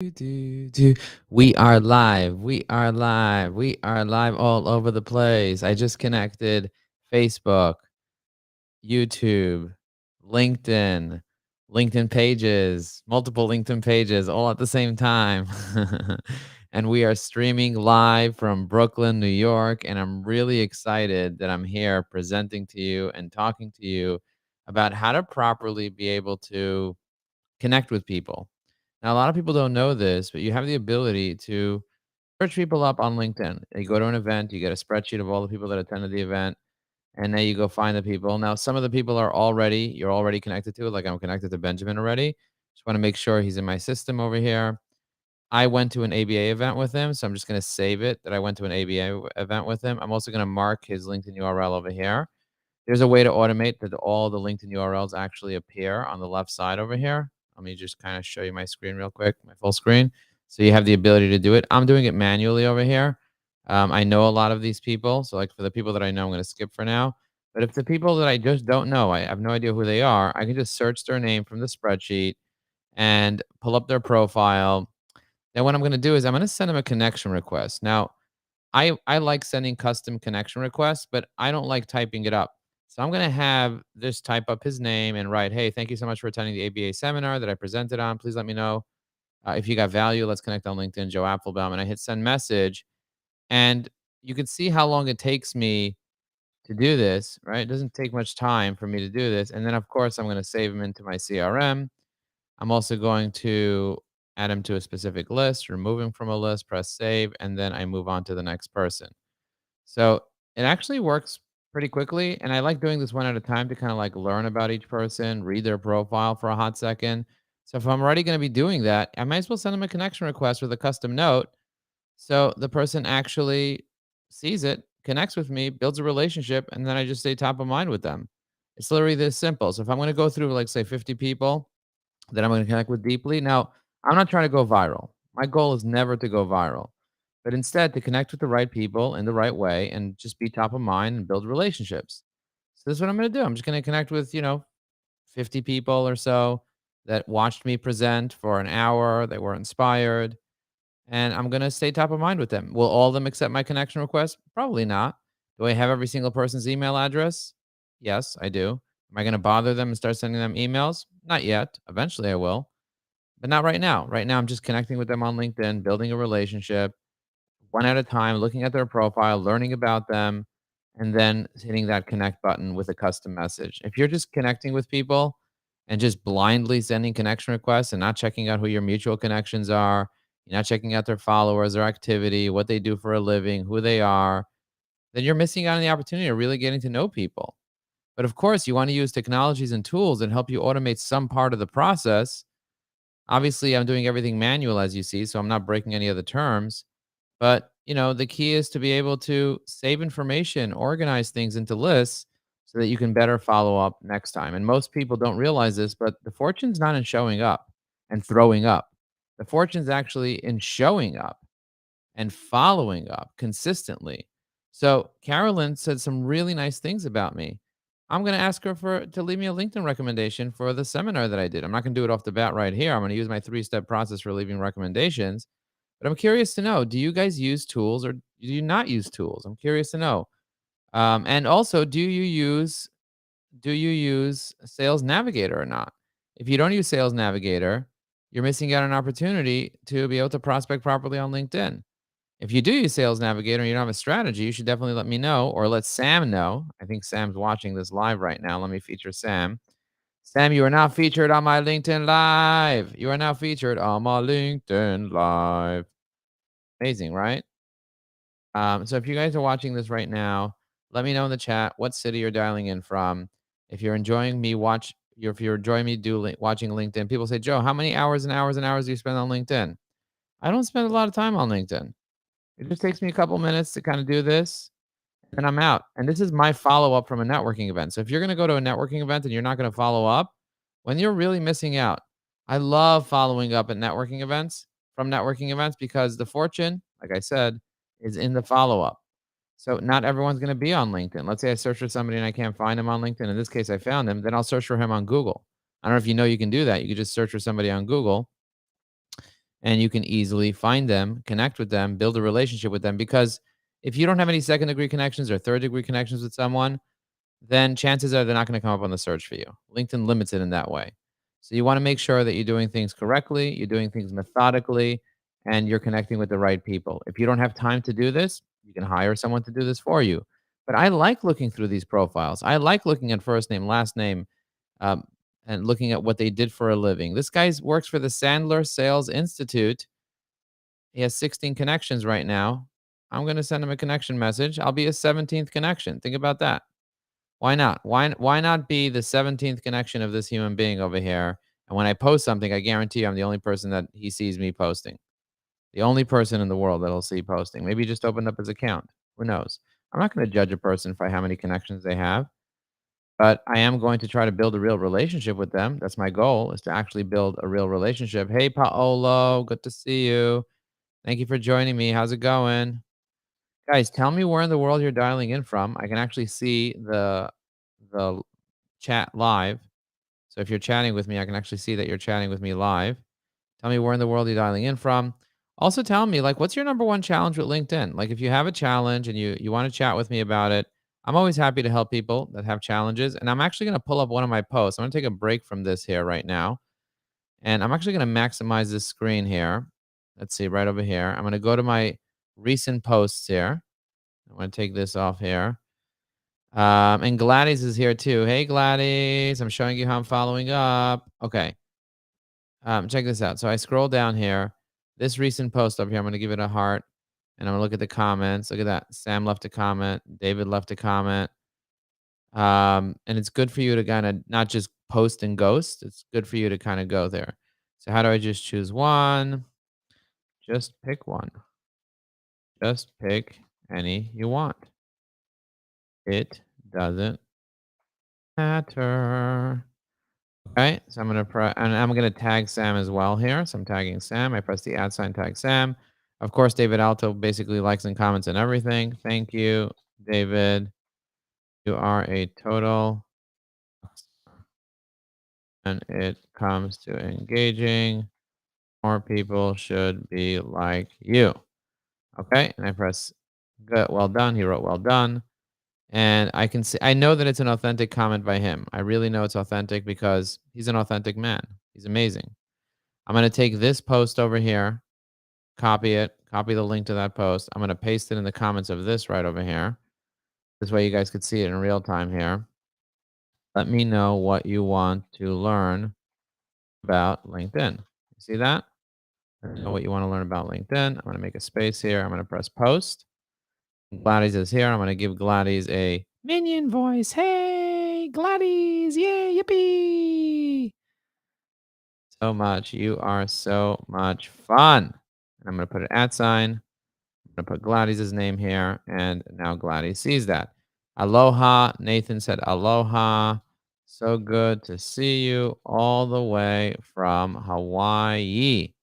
Do. We are live. We are live. We are live all over the place. I just connected Facebook, YouTube, LinkedIn, LinkedIn pages, multiple LinkedIn pages all at the same time. And we are streaming live from Brooklyn, New York. And I'm really excited that I'm here presenting to you and talking to you about how to properly be able to connect with people. Now, a lot of people don't know this, but you have the ability to search people up on LinkedIn. You go to an event, you get a spreadsheet of all the people that attended the event, and then you go find the people. Now, some of the people you're already connected to, like I'm connected to Benjamin already. Just want to make sure he's in my system over here. I went to an ABA event with him, so I'm just going to save it that I went to an ABA event with him. I'm also going to mark his LinkedIn URL over here. There's a way to automate that all the LinkedIn URLs actually appear on the left side over here. Let me just kind of show you my screen real quick, my full screen. So you have the ability to do it. I'm doing it manually over here. I know a lot of these people. So like for the people that I know, I'm going to skip for now. But if the people that I just don't know, I have no idea who they are, I can just search their name from the spreadsheet and pull up their profile. Then what I'm going to do is I'm going to send them a connection request. Now, I like sending custom connection requests, but I don't like typing it up. So I'm gonna have this type up his name and write, "Hey, thank you so much for attending the ABA seminar that I presented on. Please let me know if you got value. Let's connect on LinkedIn, Joe Applebaum." And I hit send message, and you can see how long it takes me to do this. Right? It doesn't take much time for me to do this. And then, of course, I'm going to save him into my CRM. I'm also going to add him to a specific list, remove him from a list, press save, and then I move on to the next person. So it actually works pretty quickly. And I like doing this one at a time to kind of like learn about each person, read their profile for a hot second. So if I'm already going to be doing that, I might as well send them a connection request with a custom note. So the person actually sees it, connects with me, builds a relationship, and then I just stay top of mind with them. It's literally this simple. So if I'm going to go through like say 50 people that I'm going to connect with deeply. Now, I'm not trying to go viral. My goal is never to go viral, but instead to connect with the right people in the right way and just be top of mind and build relationships. So this is what I'm going to do. I'm just going to connect with, 50 people or so that watched me present for an hour. They were inspired, and I'm going to stay top of mind with them. Will all of them accept my connection request? Probably not. Do I have every single person's email address? Yes, I do. Am I going to bother them and start sending them emails? Not yet. Eventually I will, but not right now. Right now, I'm just connecting with them on LinkedIn, building a relationship one at a time, looking at their profile, learning about them, and then hitting that connect button with a custom message. If you're just connecting with people and just blindly sending connection requests and not checking out who your mutual connections are, you're not checking out their followers, their activity, what they do for a living, who they are, then you're missing out on the opportunity of really getting to know people. But of course, you want to use technologies and tools that help you automate some part of the process. Obviously, I'm doing everything manual, as you see, so I'm not breaking any of the terms. But, the key is to be able to save information, organize things into lists so that you can better follow up next time. And most people don't realize this, but the fortune's not in showing up and throwing up. The fortune's actually in showing up and following up consistently. So Carolyn said some really nice things about me. I'm going to ask her to leave me a LinkedIn recommendation for the seminar that I did. I'm not going to do it off the bat right here. I'm going to use my 3-step process for leaving recommendations. But I'm curious to know, do you guys use tools or do you not use tools? I'm curious to know. And also, do you use Sales Navigator or not? If you don't use Sales Navigator, you're missing out on an opportunity to be able to prospect properly on LinkedIn. If you do use Sales Navigator and you don't have a strategy, you should definitely let me know or let Sam know. I think Sam's watching this live right now. Let me feature Sam. Sam, you are now featured on my LinkedIn Live. You are now featured on my LinkedIn Live. Amazing, right? So if you guys are watching this right now, let me know in the chat what city you're dialing in from. If you're enjoying me if you're enjoying me watching LinkedIn, people say, Joe, how many hours and hours and hours do you spend on LinkedIn? I don't spend a lot of time on LinkedIn. It just takes me a couple minutes to kind of do this, and I'm out. And this is my follow up from a networking event. So if you're going to go to a networking event and you're not going to follow up, when you're really missing out. I love following up at networking events because the fortune, like I said, is in the follow up. So not everyone's going to be on LinkedIn. Let's say I search for somebody and I can't find him on LinkedIn. In this case, I found him. Then I'll search for him on Google. I don't know if you know you can do that. You can just search for somebody on Google and you can easily find them, connect with them, build a relationship with them. Because if you don't have any second degree connections or third degree connections with someone, then chances are they're not going to come up on the search for you. LinkedIn limits it in that way. So you want to make sure that you're doing things correctly, you're doing things methodically, and you're connecting with the right people. If you don't have time to do this, you can hire someone to do this for you. But I like looking through these profiles. I like looking at first name, last name, um, and looking at what they did for a living. This guy works for the Sandler Sales Institute. He has 16 connections right now. I'm going to send him a connection message. I'll be his 17th connection. Think about that. Why not? Why not be the 17th connection of this human being over here? And when I post something, I guarantee you I'm the only person that he sees me posting. The only person in the world that he'll see posting. Maybe he just opened up his account. Who knows? I'm not going to judge a person by how many connections they have, but I am going to try to build a real relationship with them. That's my goal, is to actually build a real relationship. Hey, Paolo, good to see you. Thank you for joining me. How's it going? Guys, tell me where in the world you're dialing in from. I can actually see the chat live. So if you're chatting with me, I can actually see that you're chatting with me live. Tell me where in the world you're dialing in from. Also tell me, like, what's your number one challenge with LinkedIn? Like, if you have a challenge and you want to chat with me about it, I'm always happy to help people that have challenges. And I'm actually going to pull up one of my posts. I'm going to take a break from this here right now. And I'm actually going to maximize this screen here. Let's see, right over here. I'm going to go to my recent posts here. I'm going to take this off here. And Gladys is here too. Hey, Gladys. I'm showing you how I'm following up. Okay. Check this out. So I scroll down here. This recent post up here, I'm going to give it a heart. And I'm going to look at the comments. Look at that. Sam left a comment. David left a comment. And it's good for you to kind of not just post and ghost. It's good for you to kind of go there. So how do I just choose one? Just pick one. Just pick any you want. It doesn't matter. Okay, so I'm gonna press, and I'm gonna tag Sam as well here. So I'm tagging Sam. I press the @ sign, tag Sam. Of course, David Alto basically likes and comments and everything. Thank you, David. You are a total, and it comes to engaging. More people should be like you. Okay, and I press good. Well done. He wrote well done. And I can see, I know that it's an authentic comment by him. I really know it's authentic because he's an authentic man. He's amazing. I'm going to take this post over here, copy it, copy the link to that post. I'm going to paste it in the comments of this right over here. This way you guys could see it in real time here. Let me know what you want to learn about LinkedIn. You see that? Let me know what you want to learn about LinkedIn. I'm going to make a space here. I'm going to press post. Gladys is here. I'm going to give Gladys a minion voice. Hey, Gladys. Yay, yippee. So much. You are so much fun. And I'm going to put an @ sign. I'm going to put Gladys' name here. And now Gladys sees that. Aloha. Nathan said aloha. So good to see you all the way from Hawaii.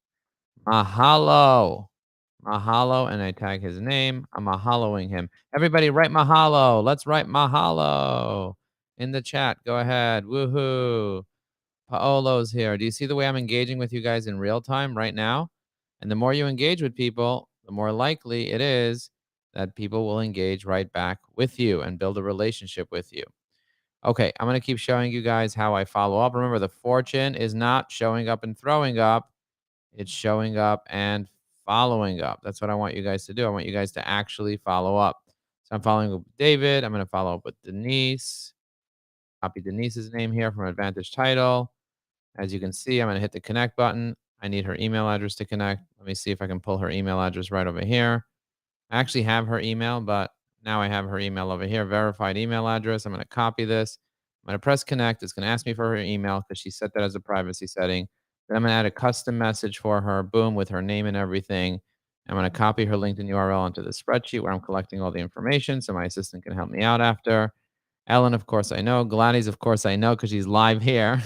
Mahalo. Mahalo, and I tag his name. I'm mahaloing him. Everybody write mahalo. Let's write mahalo in the chat. Go ahead. Woohoo. Paolo's here. Do you see the way I'm engaging with you guys in real time right now? And the more you engage with people, the more likely it is that people will engage right back with you and build a relationship with you. Okay, I'm going to keep showing you guys how I follow up. Remember, the fortune is not showing up and throwing up. It's showing up and following up. That's what I want you guys to do. I want you guys to actually follow up. So I'm following up with David. I'm going to follow up with Denise. Copy Denise's name here from Advantage Title. As you can see, I'm going to hit the connect button. I need her email address to connect. Let me see if I can pull her email address right over here. I actually have her email, but now I have her email over here, verified email address. I'm going to copy this. I'm going to press connect. It's going to ask me for her email because she set that as a privacy setting. Then I'm going to add a custom message for her, boom, with her name and everything. I'm going to copy her LinkedIn URL onto the spreadsheet where I'm collecting all the information so my assistant can help me out after. Ellen, of course, I know. Gladys, of course, I know because she's live here.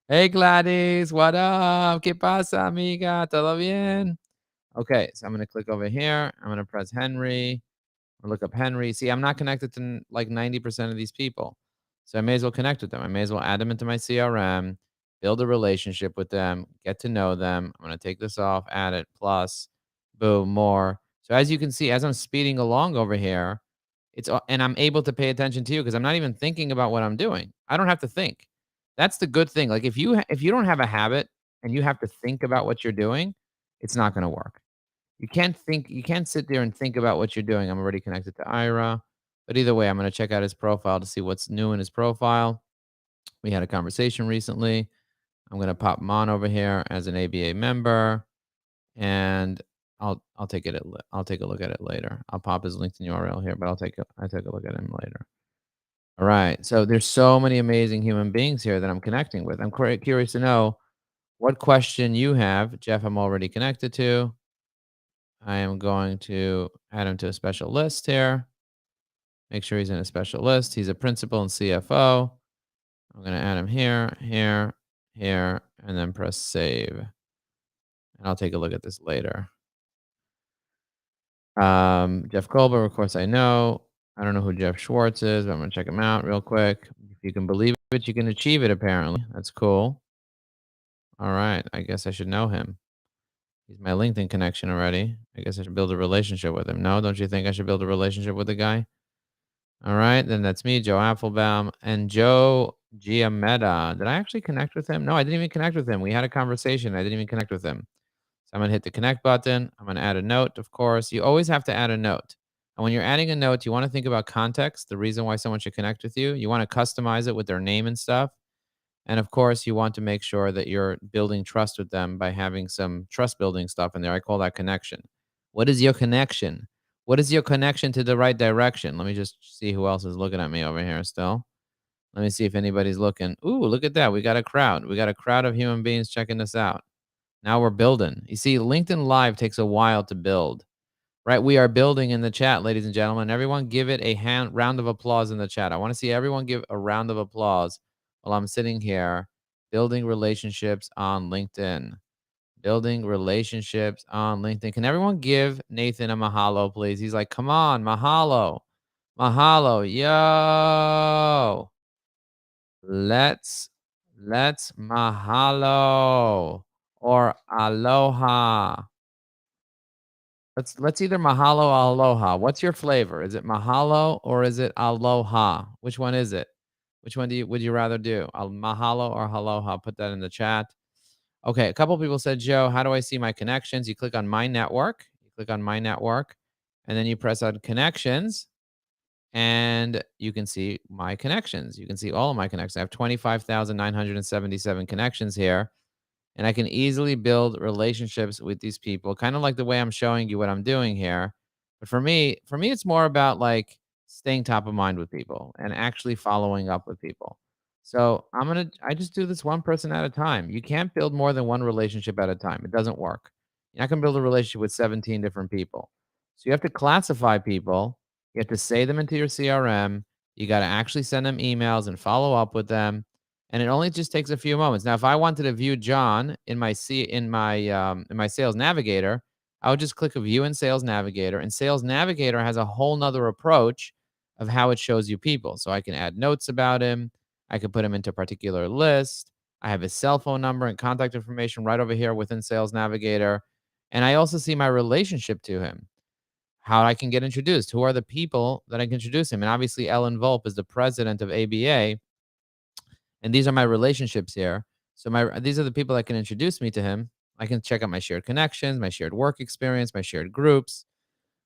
Hey, Gladys, what up? ¿Qué pasa, amiga? ¿Todo bien? Okay, so I'm going to click over here. I'm going to press Henry or look up Henry. See, I'm not connected to like 90% of these people. So I may as well connect with them. I may as well add them into my CRM, build a relationship with them, get to know them. I'm going to take this off, add it, plus, boom, more. So as you can see, as I'm speeding along over here, and I'm able to pay attention to you because I'm not even thinking about what I'm doing. I don't have to think. That's the good thing. Like if you don't have a habit and you have to think about what you're doing, it's not going to work. You can't sit there and think about what you're doing. I'm already connected to Ira. But either way, I'm going to check out his profile to see what's new in his profile. We had a conversation recently. I'm going to pop him on over here as an ABA member, and I'll take it. I'll take a look at it later. I'll pop his LinkedIn URL here, but I'll take a look at him later. All right. So there's so many amazing human beings here that I'm connecting with. I'm curious to know what question you have, Jeff. I'm already connected to. I am going to add him to a special list here. Make sure he's in a special list. He's a principal and CFO. I'm going to add him here, here, here, and then press save. And I'll take a look at this later. Jeff Goldberg, of course, I know. I don't know who Jeff Schwartz is, but I'm going to check him out real quick. If you can believe it, you can achieve it, apparently. That's cool. All right. I guess I should know him. He's my LinkedIn connection already. I guess I should build a relationship with him. No, don't you think I should build a relationship with the guy? All right, then that's me, Joe Applebaum, and Joe Giametta. Did I actually connect with him? No, I didn't even connect with him. We had a conversation. I didn't even connect with him. So I'm going to hit the connect button. I'm going to add a note, of course. You always have to add a note. And when you're adding a note, you want to think about context, the reason why someone should connect with you. You want to customize it with their name and stuff. And of course, you want to make sure that you're building trust with them by having some trust building stuff in there. I call that connection. What is your connection? What is your connection to the right direction? Let me just see who else is looking at me over here still. Let me see if anybody's looking. Ooh, look at that. We got a crowd. We got a crowd of human beings checking this out. Now we're building. You see, LinkedIn Live takes a while to build, right? We are building in the chat, ladies and gentlemen. Everyone give it a round of applause in the chat. I want to see everyone give a round of applause while I'm sitting here building relationships on LinkedIn. Building relationships on LinkedIn. Can everyone give Nathan a mahalo, please? He's like, come on, mahalo. Mahalo. Yo. Let's mahalo or aloha. Let's either mahalo or aloha. What's your flavor? Is it mahalo or is it aloha? Which one is it? Which one would you rather do? Mahalo or aloha? Put that in the chat. Okay, a couple people said, Joe, how do I see my connections? You click on My Network. You click on My Network, and then you press on Connections, and you can see my connections. You can see all of my connections. I have 25,977 connections here, and I can easily build relationships with these people, kind of like the way I'm showing you what I'm doing here. But for me, it's more about like staying top of mind with people and actually following up with people. So I just do this one person at a time. You can't build more than one relationship at a time. It doesn't work. You're not gonna build a relationship with 17 different people. So you have to classify people. You have to say them into your CRM. You got to actually send them emails and follow up with them, and it only just takes a few moments. Now, if I wanted to view John in my in my Sales Navigator, I would just click a View in Sales Navigator, and Sales Navigator has a whole nother approach of how it shows you people. So I can add notes about him. I can put him into a particular list. I have his cell phone number and contact information right over here within Sales Navigator, and I also see my relationship to him, how I can get introduced, who are the people that I can introduce him, and obviously Ellen Volpe is the president of ABA. And these are my relationships here. So these are the people that can introduce me to him. I can check out my shared connections, my shared work experience, my shared groups.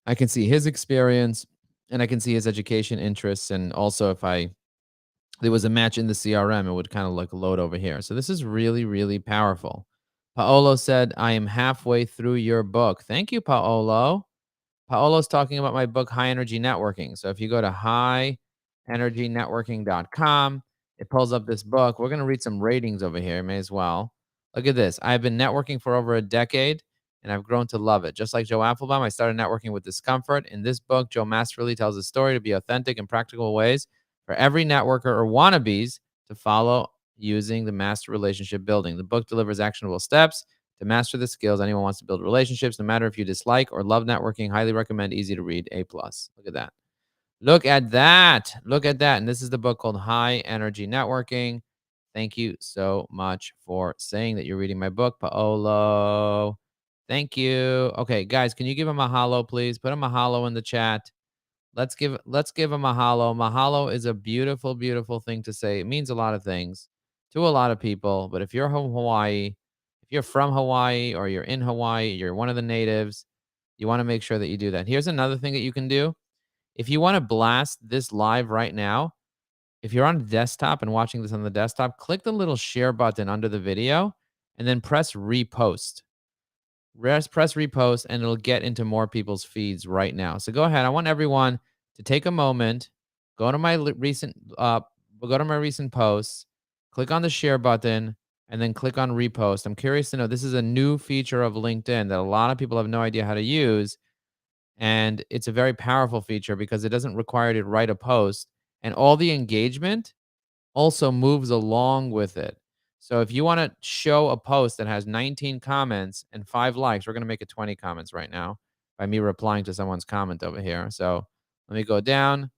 I can see his experience, and I can see his education interests. And also, if there was a match in the CRM, it would kind of like load over here. So this is really, really powerful. Paolo said, I am halfway through your book. Thank you, Paolo. Paolo's talking about my book, High Energy Networking. So if you go to highenergynetworking.com, it pulls up this book. We're going to read some ratings over here. May as well. Look at this. I've been networking for over a decade, and I've grown to love it. Just like Joe Applebaum, I started networking with discomfort. In this book, Joe masterfully tells a story to be authentic and practical ways for every networker or wannabes to follow using the master relationship building. The book delivers actionable steps to master the skills. Anyone wants to build relationships, no matter if you dislike or love networking. Highly recommend. Easy to read. A+. Look at that. Look at that. Look at that. And this is the book called High Energy Networking. Thank you so much for saying that you're reading my book, Paolo. Thank you. Okay, guys, can you give him a mahalo, please? Put a mahalo in the chat. Let's give a mahalo. Mahalo is a beautiful, beautiful thing to say. It means a lot of things to a lot of people. But if you're from Hawaii, if you're from Hawaii or you're in Hawaii, you're one of the natives, you want to make sure that you do that. Here's another thing that you can do. If you want to blast this live right now, if you're on a desktop and watching this on the desktop, click the little share button under the video and then press repost. Press repost and it'll get into more people's feeds right now. So go ahead. I want everyone to take a moment, go to my recent posts, click on the share button, and then click on repost. I'm curious to know, this is a new feature of LinkedIn that a lot of people have no idea how to use. And it's a very powerful feature because it doesn't require you to write a post, and all the engagement also moves along with it. So if you want to show a post that has 19 comments and 5 likes, we're going to make it 20 comments right now by me replying to someone's comment over here. So let me go down.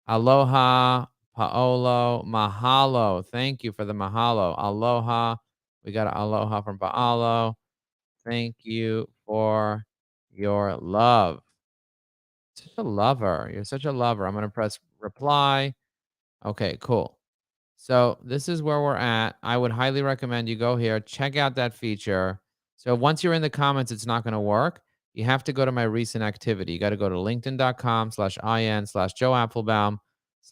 Aloha, Paolo, mahalo. Thank you for the mahalo. Aloha. We got aloha from Paolo. Thank you for your love. Such a lover. You're such a lover. I'm going to press reply. Okay, cool. So this is where we're at. I would highly recommend you go here, check out that feature. So once you're in the comments, it's not going to work. You have to go to my recent activity. You got to go to linkedin.com/in/Joe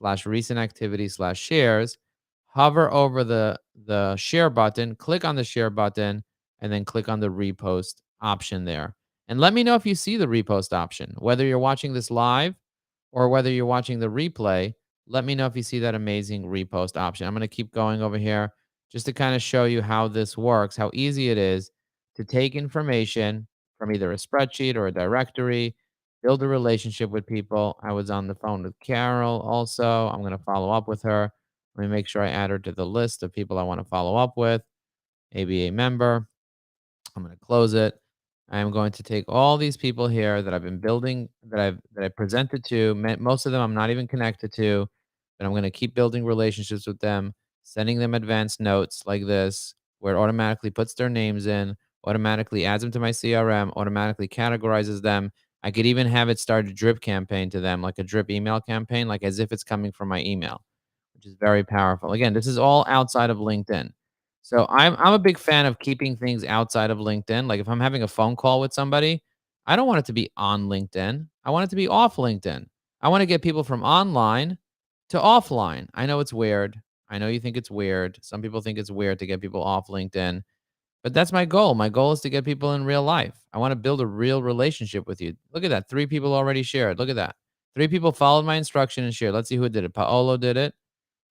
Applebaum/recent activity/shares. Hover over the share button, click on the share button, and then click on the repost option there. And let me know if you see the repost option, whether you're watching this live or whether you're watching the replay. Let me know if you see that amazing repost option. I'm going to keep going over here just to kind of show you how this works, how easy it is to take information from either a spreadsheet or a directory, build a relationship with people. I was on the phone with Carol also. I'm going to follow up with her. Let me make sure I add her to the list of people I want to follow up with. ABA member. I'm going to close it. I am going to take all these people here that I've been building, that I presented to. Most of them I'm not even connected to, but I'm going to keep building relationships with them, sending them advanced notes like this, where it automatically puts their names in, automatically adds them to my CRM, automatically categorizes them. I could even have it start a drip campaign to them, like a drip email campaign, like as if it's coming from my email, which is very powerful. Again, this is all outside of LinkedIn. So I'm a big fan of keeping things outside of LinkedIn. Like if I'm having a phone call with somebody, I don't want it to be on LinkedIn. I want it to be off LinkedIn. I want to get people from online to offline. I know it's weird. I know you think it's weird. Some people think it's weird to get people off LinkedIn, but that's my goal. My goal is to get people in real life. I want to build a real relationship with you. Look at that. 3 people already shared. Look at that. 3 people followed my instruction and shared. Let's see who did it. Paolo did it.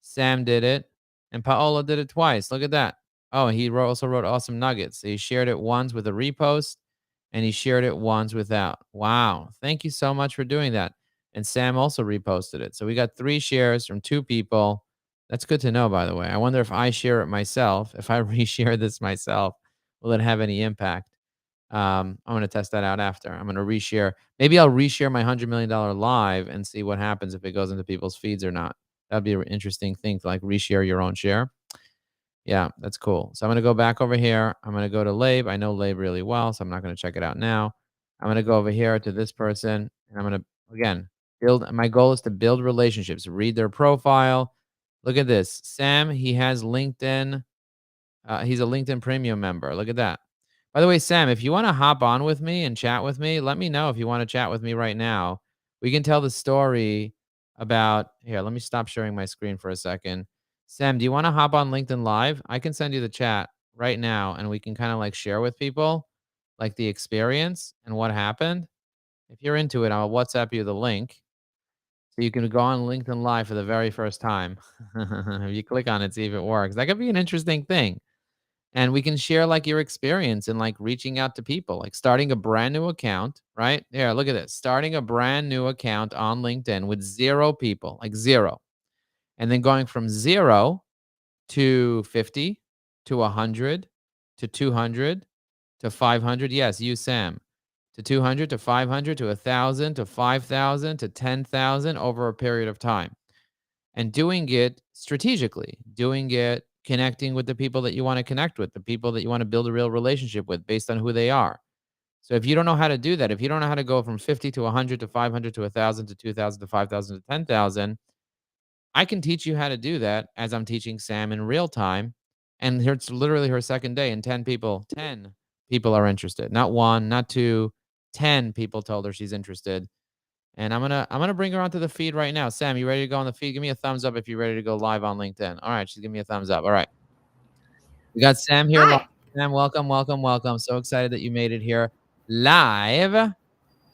Sam did it. And Paolo did it twice. Look at that. Oh, he also wrote awesome nuggets. So he shared it once with a repost and he shared it once without. Wow. Thank you so much for doing that. And Sam also reposted it. So we got 3 shares from 2 people. That's good to know, by the way. I wonder if I share it myself, if I reshare this myself, will it have any impact? I'm going to test that out after. I'm going to reshare. Maybe I'll reshare my $100 million live and see what happens if it goes into people's feeds or not. That'd be an interesting thing to like reshare your own share. Yeah, that's cool. So I'm going to go back over here. I'm going to go to Lab. I know Lab really well, so I'm not going to check it out now. I'm going to go over here to this person, and I'm going to, again, build. My goal is to build relationships, read their profile. Look at this. Sam, he has LinkedIn. He's a LinkedIn Premium member. Look at that. By the way, Sam, if you want to hop on with me and chat with me, let me know if you want to chat with me right now. We can tell the story about here. Let me stop sharing my screen for a second. Sam, do you want to hop on LinkedIn Live? I can send you the chat right now and we can kind of like share with people like the experience and what happened. If you're into it, I'll WhatsApp you the link so you can go on LinkedIn Live for the very first time. If you click on it, see if it works. That could be an interesting thing, and we can share like your experience in like reaching out to people, like starting a brand new account, right? Here, look at this. Starting a brand new account on LinkedIn with 0 people, like 0. And then going from 0 to 50 to 100 to 200 to 500. Yes, you, Sam. To 200 to 500 to 1,000 to 5,000 to 10,000 over a period of time, and doing it strategically, doing it connecting with the people that you want to connect with, the people that you want to build a real relationship with based on who they are. So if you don't know how to do that, if you don't know how to go from 50 to 100 to 500 to 1,000 to 2,000 to 5,000 to 10,000, I can teach you how to do that as I'm teaching Sam in real time. And here it's literally her second day, and 10 people are interested. Not one, not two, 10 people told her she's interested. And I'm gonna bring her onto the feed right now. Sam, you ready to go on the feed? Give me a thumbs up if you're ready to go live on LinkedIn. All right, she's giving me a thumbs up. All right. We got Sam here live. Hi. Sam, welcome, welcome, welcome. So excited that you made it here live.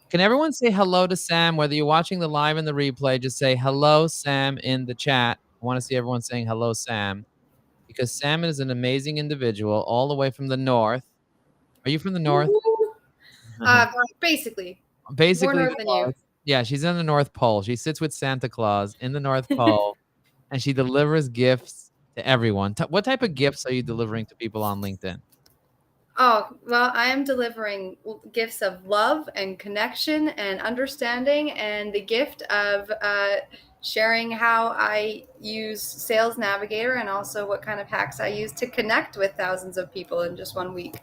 Can everyone say hello to Sam? Whether you're watching the live and the replay, just say hello, Sam, in the chat. I want to see everyone saying hello, Sam, because Sam is an amazing individual all the way from the north. Are you from the north? Woo-hoo. Basically, more Basically, north the than you. north. Yeah, she's in the North Pole. She sits with Santa Claus in the North Pole, and she delivers gifts to everyone. What type of gifts are you delivering to people on LinkedIn? Oh, well, I am delivering gifts of love and connection and understanding, and the gift of sharing how I use Sales Navigator and also what kind of hacks I use to connect with thousands of people in just 1 week.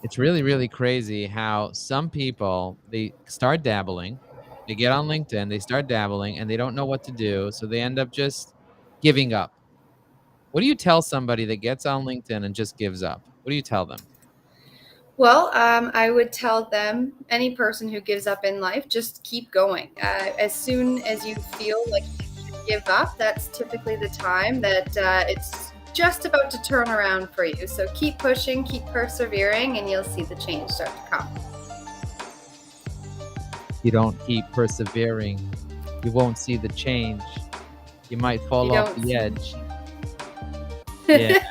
It's really, really crazy how some people, they start dabbling, they get on LinkedIn, they start dabbling, and they don't know what to do, so they end up just giving up. What do you tell somebody that gets on LinkedIn and just gives up? What do you tell them? Well, I would tell them, any person who gives up in life, just keep going. As soon as you feel like you should give up, that's typically the time that it's just about to turn around for you. So keep pushing, keep persevering, and you'll see the change start to come. You don't keep persevering, you won't see the change. You might fall You off don't. the edge. Yeah.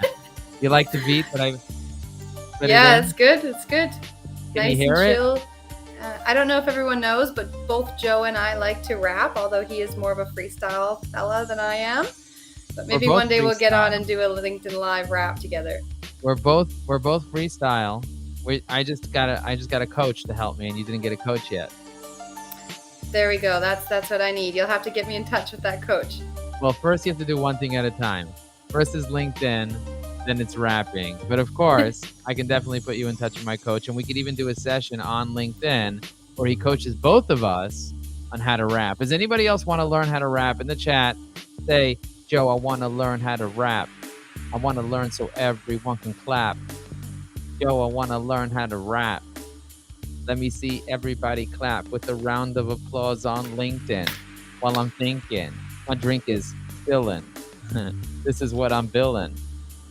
You like the beat that I put it Yeah, in? it's good. It's good. Can you Nice and hear it? chill. I don't know if everyone knows, but both Joe and I like to rap, although he is more of a freestyle fella than I am. But We're maybe both one day we'll get on freestyle. and do a LinkedIn Live rap together. We're both freestyle. I just got a coach to help me, and you didn't get a coach yet. There we go. That's what I need. You'll have to get me in touch with that coach. Well, first you have to do one thing at a time. First is LinkedIn, then it's rapping. But of course, I can definitely put you in touch with my coach, and we could even do a session on LinkedIn where he coaches both of us on how to rap. Does anybody else want to learn how to rap? In the chat, say, Joe, I want to learn how to rap. I want to learn so everyone can clap. Joe, I want to learn how to rap. Let me see everybody clap with a round of applause on LinkedIn while I'm thinking. My drink is spilling. This is what I'm billing.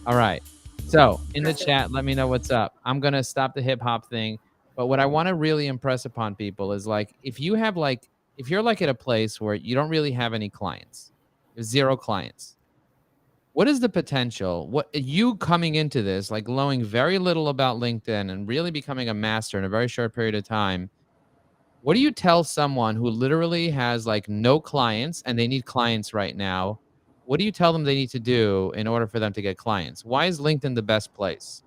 All right. So in the chat, let me know what's up. I'm going to stop the hip hop thing. But what I want to really impress upon people is like, if you're like at a place where you don't really have any clients, there's zero clients, what is the potential? What you coming into this, like knowing very little about LinkedIn and really becoming a master in a very short period of time? What do you tell someone who literally has like no clients and they need clients right now? What do you tell them they need to do in order for them to get clients? Why is LinkedIn the best place?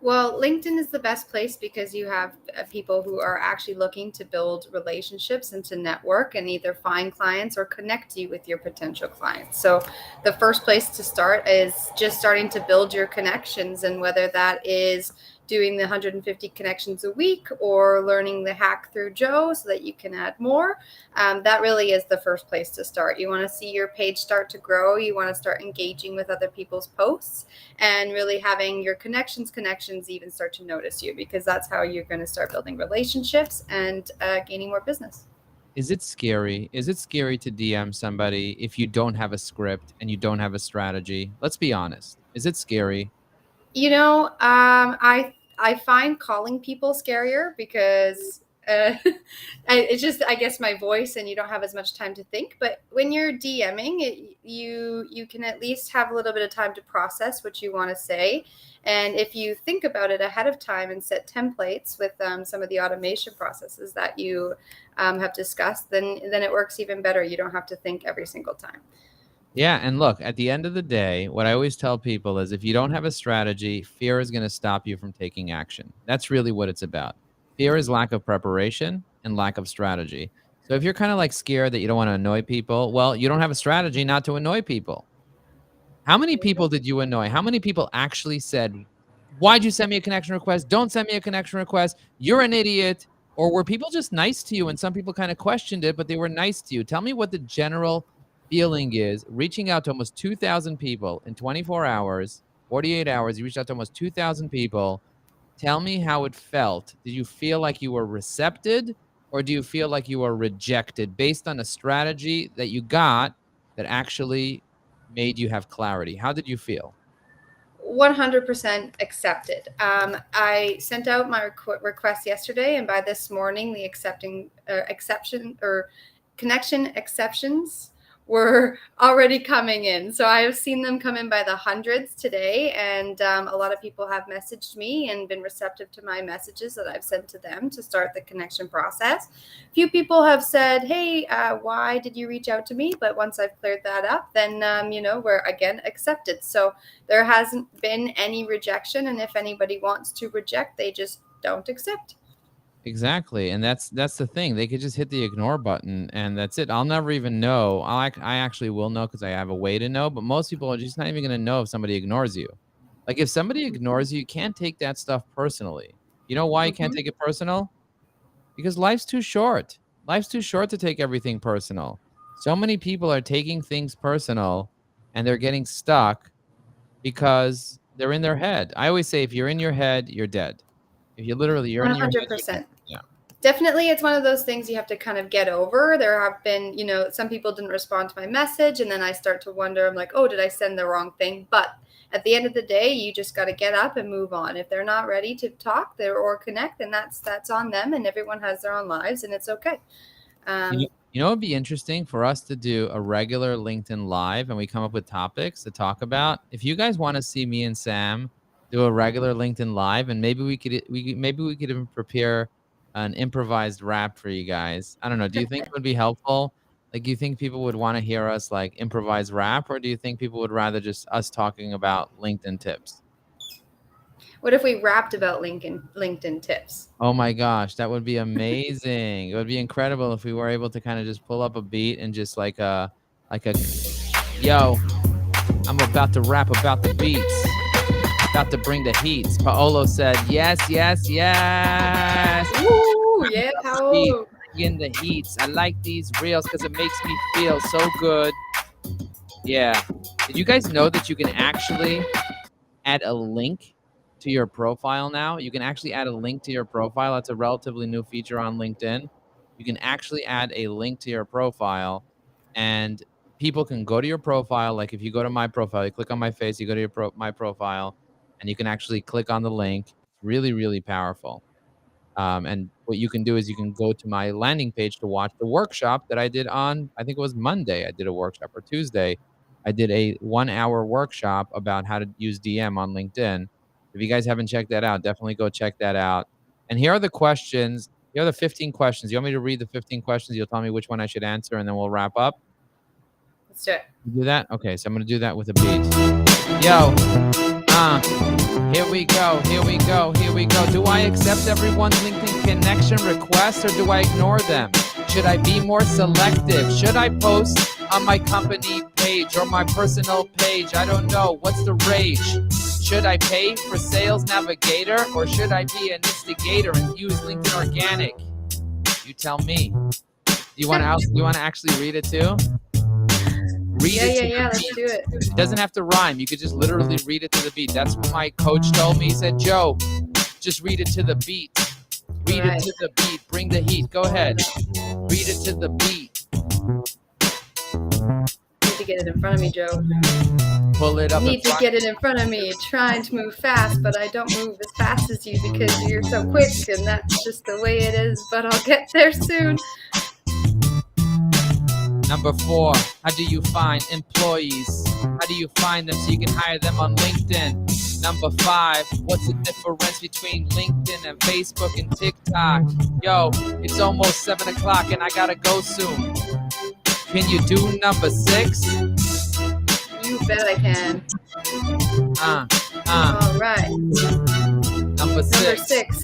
Well, LinkedIn is the best place because you have people who are actually looking to build relationships and to network and either find clients or connect you with your potential clients. So, the first place to start is just starting to build your connections, and whether that is doing the 150 connections a week or learning the hack through Joe so that you can add more. That really is the first place to start. You want to see your page start to grow. You want to start engaging with other people's posts and really having your connections even start to notice you, because that's how you're going to start building relationships and gaining more business. Is it scary? Is it scary to DM somebody if you don't have a script and you don't have a strategy? Let's be honest. Is it scary? I find calling people scarier because it's just, I guess, my voice, and you don't have as much time to think. But when you're DMing, you can at least have a little bit of time to process what you want to say. And if you think about it ahead of time and set templates with some of the automation processes that you have discussed, then it works even better. You don't have to think every single time. Yeah, and look, at the end of the day, what I always tell people is if you don't have a strategy, fear is going to stop you from taking action. That's really what it's about. Fear is lack of preparation and lack of strategy. So if you're kind of like scared that you don't want to annoy people, well, you don't have a strategy not to annoy people. How many people did you annoy? How many people actually said, why'd you send me a connection request? Don't send me a connection request. You're an idiot. Or were people just nice to you and some people kind of questioned it, but they were nice to you? Tell me what the general feeling is reaching out to almost 2,000 people in 24 hours, 48 hours. You reached out to almost 2,000 people. Tell me how it felt. Did you feel like you were recepted or do you feel like you were rejected based on a strategy that you got that actually made you have clarity? How did you feel? 100% accepted. I sent out my request yesterday, and by this morning, the connection exceptions were already coming in. So I have seen them come in by the hundreds today, and a lot of people have messaged me and been receptive to my messages that I've sent to them to start the connection process. A few people have said, hey, why did you reach out to me? But once I've cleared that up, then, we're again accepted. So there hasn't been any rejection. And if anybody wants to reject, they just don't accept. Exactly. And that's the thing. They could just hit the ignore button and that's it. I'll never even know. I actually will know because I have a way to know, but most people are just not even going to know if somebody ignores you. Like if somebody ignores you, you can't take that stuff personally. You know why you can't take it personal? Because life's too short. Life's too short to take everything personal. So many people are taking things personal and they're getting stuck because they're in their head. I always say if you're in your head, you're dead. If you're in your 100%. head, yeah. Definitely, it's one of those things you have to kind of get over. There have been, some people didn't respond to my message, and then I start to wonder, I'm like, oh, did I send the wrong thing? But at the end of the day, you just got to get up and move on. If they're not ready to talk or connect, then that's on them, and everyone has their own lives, and it's okay. You know, it'd be interesting for us to do a regular LinkedIn Live, and we come up with topics to talk about. If you guys want to see me and Sam do a regular LinkedIn Live, and maybe we could even prepare an improvised rap for you guys. I don't know. Do you think it would be helpful? Like, do you think people would want to hear us like improvise rap, or do you think people would rather just us talking about LinkedIn tips? What if we rapped about LinkedIn tips? Oh my gosh, that would be amazing. It would be incredible if we were able to kind of just pull up a beat and just like a yo, I'm about to rap about the beats. About to bring the heats. Paolo said, yes, yes, yes. Woo, yeah, Paolo. In the heats. I like these reels because it makes me feel so good. Yeah. Did you guys know that you can actually add a link to your profile now? You can actually add a link to your profile. That's a relatively new feature on LinkedIn. You can actually add a link to your profile and people can go to your profile. Like if you go to my profile, you click on my face, you go to my profile, and you can actually click on the link. Really, really powerful. And what you can do is you can go to my landing page to watch the workshop that I did on, I think it was Monday. I did a workshop, or Tuesday. I did a 1-hour workshop about how to use DM on LinkedIn. If you guys haven't checked that out, definitely go check that out. And here are the questions. Here are the 15 questions. You want me to read the 15 questions? You'll tell me which one I should answer, and then we'll wrap up. Let's do it. You do that? Okay, so I'm going to do that with a beat. Yo, here we go, here we go, here we go. Do I accept everyone's LinkedIn connection requests or do I ignore them? Should I be more selective? Should I post on my company page or my personal page? I don't know. What's the rage? Should I pay for Sales Navigator or should I be an instigator and use LinkedIn Organic? You tell me. You want to actually read it too? Yeah, let's do it. It doesn't have to rhyme. You could just literally read it to the beat. That's what my coach told me. He said, Joe, just read it to the beat. Read it to the beat. Bring the heat. Go ahead. Read it to the beat. Need to get it in front of me, Joe. Pull it up. Need to get it in front of me. Trying to move fast, but I don't move as fast as you because you're so quick, and that's just the way it is. But I'll get there soon. Number 4, how do you find employees? How do you find them so you can hire them on LinkedIn? Number 5, what's the difference between LinkedIn and Facebook and TikTok? Yo, it's almost 7 o'clock and I gotta go soon. Can you do number 6? You bet I can. All right. Number 6.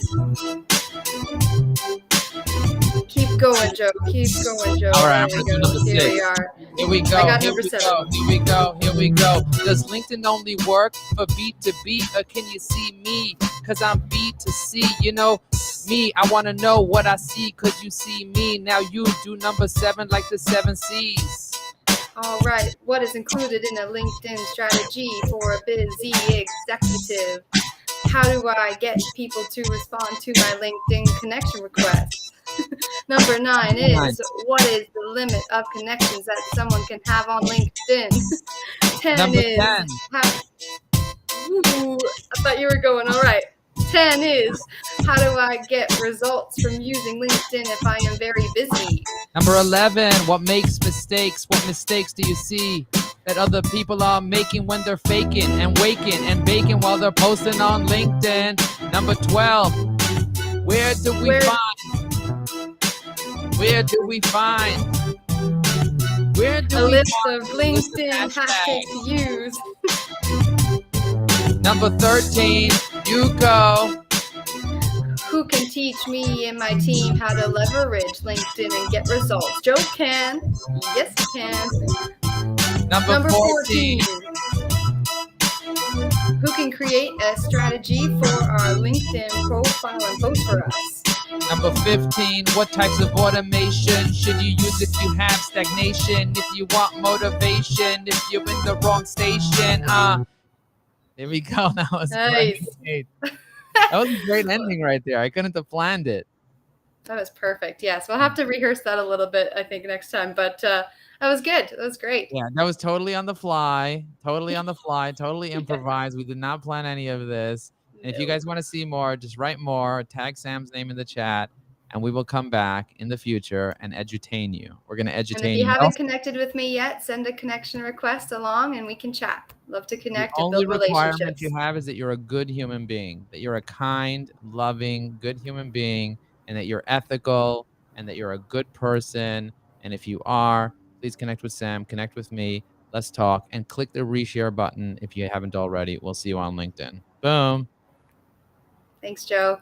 Keep going, Joe. Keep going, Joe. All right, There I'm we gonna do go. number Here we 6. are. Here we I go. got Here number we 7. go. Here we go. Here we go. Does LinkedIn only work for B2B, or can you see me? Cause I'm B2C. You know me. I wanna know what I see. Cause you see me. Now you do number 7 like the 7 C's. All right. What is included in a LinkedIn strategy for a busy executive? How do I get people to respond to my LinkedIn connection request? Number 9 is, what is the limit of connections that someone can have on LinkedIn? 10 Number is, 10. Ooh, I thought you were going. All right. 10 is, how do I get results from using LinkedIn if I am very busy? Number 11. What makes mistakes? What mistakes do you see that other people are making when they're faking and waking and baking while they're posting on LinkedIn? Number 12. Where do we find? Where do we find? Where do A we list find of a list of LinkedIn hashtags to use. Number 13, you go. Who can teach me and my team how to leverage LinkedIn and get results? Joe can. Yes, he can. Number 14. Who can create a strategy for our LinkedIn profile and post for us? Number 15, what types of automation should you use if you have stagnation, if you want motivation, if you're in the wrong station? There we go. That was Nice. great. That was a great ending right there. I couldn't have planned it. That was perfect. Yes, we'll have to rehearse that a little bit, I think, next time. But that was good. That was great. Yeah, that was totally on the fly. Totally on the fly. Totally improvised. We did not plan any of this. And if you guys want to see more, just write more, tag Sam's name in the chat, and we will come back in the future and edutain you. We're going to edutain you. And if you haven't connected with me yet, send a connection request along and we can chat. Love to connect and build relationships. The only requirement you have is that you're a good human being, that you're a kind, loving, good human being, and that you're ethical, and that you're a good person. And if you are, please connect with Sam, connect with me. Let's talk, and click the reshare button if you haven't already. We'll see you on LinkedIn. Boom. Thanks, Joe.